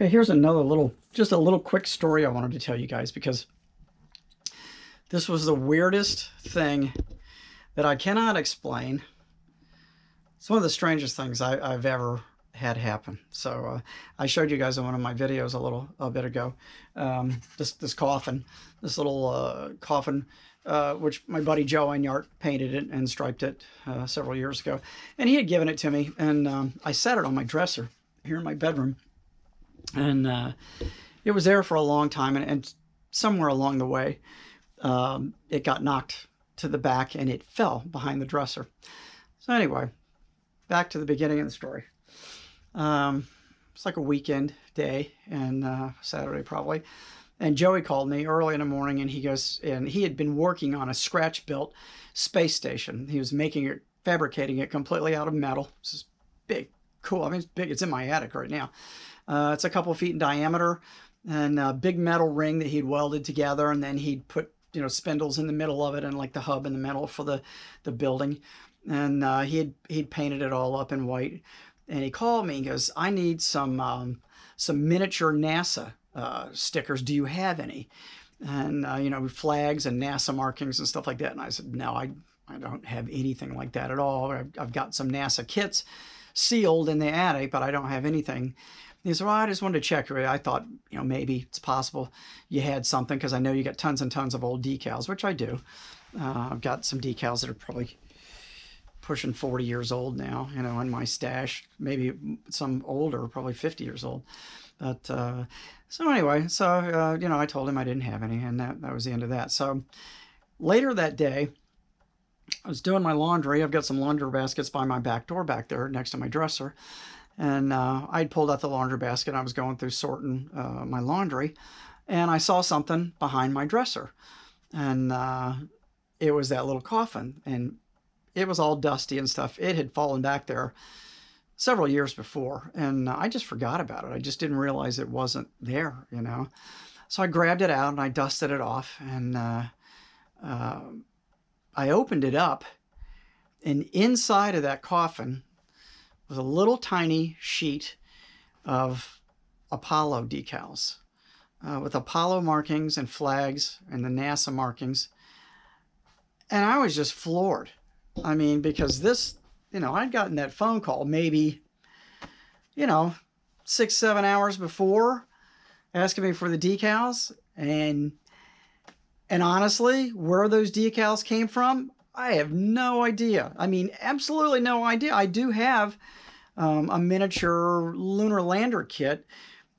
Okay, here's another just a little quick story I wanted to tell you guys, because this was the weirdest thing that I cannot explain. It's one of the strangest things I've ever had happen. So I showed you guys in one of my videos a bit ago, this coffin, this little coffin, which my buddy Joe Enyart painted it and striped it several years ago. And he had given it to me, and I set it on my dresser here in my bedroom. And it was there for a long time, and somewhere along the way, it got knocked to the back and it fell behind the dresser. So anyway, back to the beginning of the story. It's like a weekend day, and Saturday probably. And Joey called me early in the morning, and he goes, and he had been working on a scratch-built space station. He was making it, fabricating it completely out of metal. This is big, cool. I mean, it's big. It's in my attic right now. It's a couple feet in diameter, and a big metal ring that he'd welded together, and then he'd put, you know, spindles in the middle of it and like the hub in the middle for the building. And he'd painted it all up in white. And he called me and goes, I need some miniature NASA stickers. Do you have any? And, you know, flags and NASA markings and stuff like that. And I said, no, I don't have anything like that at all. I've got some NASA kits sealed in the attic, but I don't have anything. He said, well, I just wanted to check. I thought, you know, maybe it's possible you had something, because I know you got tons and tons of old decals, which I do. I've got some decals that are probably pushing 40 years old now, you know, in my stash. Maybe some older, probably 50 years old. But so anyway, so, you know, I told him I didn't have any, and that was the end of that. So later that day, I was doing my laundry. I've got some laundry baskets by my back door back there next to my dresser. And I'd pulled out the laundry basket. I was going through sorting my laundry, and I saw something behind my dresser. And it was that little coffin, and it was all dusty and stuff. It had fallen back there several years before, and I just forgot about it. I just didn't realize it wasn't there, you know. So I grabbed it out and I dusted it off, and I opened it up, and inside of that coffin was a little tiny sheet of Apollo decals with Apollo markings and flags and the NASA markings. And I was just floored. I mean, because this, you know, I'd gotten that phone call maybe, you know, 6-7 hours before, asking me for the decals. And honestly, where those decals came from, I have no idea. I mean, absolutely no idea. I do have a miniature lunar lander kit.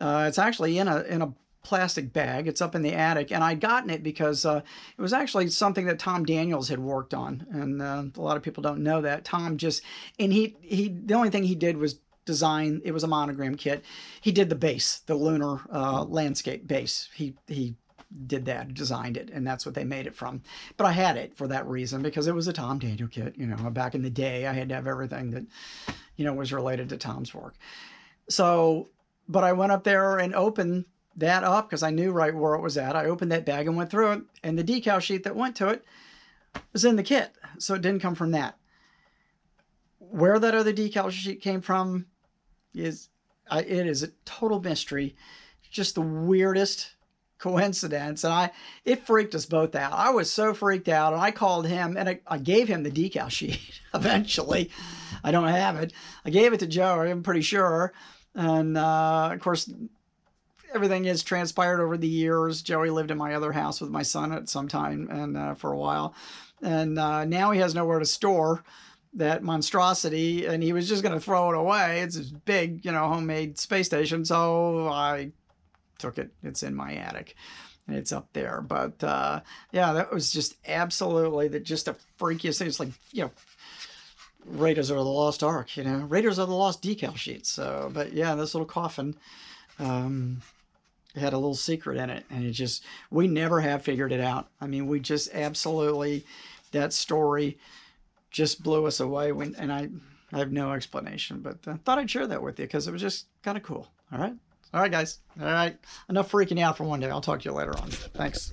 It's actually in a plastic bag. It's up in the attic, and I'd gotten it because it was actually something that Tom Daniels had worked on, and a lot of people don't know that. Tom just, and he the only thing he did was design. It was a monogram kit. He did the base, the lunar landscape base. He did that, designed it, and that's what they made it from. But I had it for that reason, because it was a Tom Daniel kit. You know, back in the day, I had to have everything that, you know, was related to Tom's work. So, but I went up there and opened that up because I knew right where it was at. I opened that bag and went through it, and the decal sheet that went to it was in the kit, so it didn't come from that. Where that other decal sheet came from is, it is a total mystery. Just the weirdest coincidence, and it freaked us both out. I was so freaked out, and I called him, and I gave him the decal sheet eventually. I don't have it. I gave it to Joe, I'm pretty sure. And of course, everything has transpired over the years. Joey lived in my other house with my son at some time, and for a while. And now he has nowhere to store that monstrosity, and he was just going to throw it away. It's this big, you know, homemade space station. So I took it. It's in my attic, and it's up there. But yeah, that was just absolutely just the freakiest thing. It's like, you know, Raiders of the Lost Ark, you know, Raiders of the Lost decal sheets. So, but yeah, this little coffin had a little secret in it, and it just, we never have figured it out. I mean, we just absolutely, that story just blew us away and I have no explanation, but thought I'd share that with you because it was just kind of cool. All right. All right, guys. All right. Enough freaking out for one day. I'll talk to you later on. Thanks.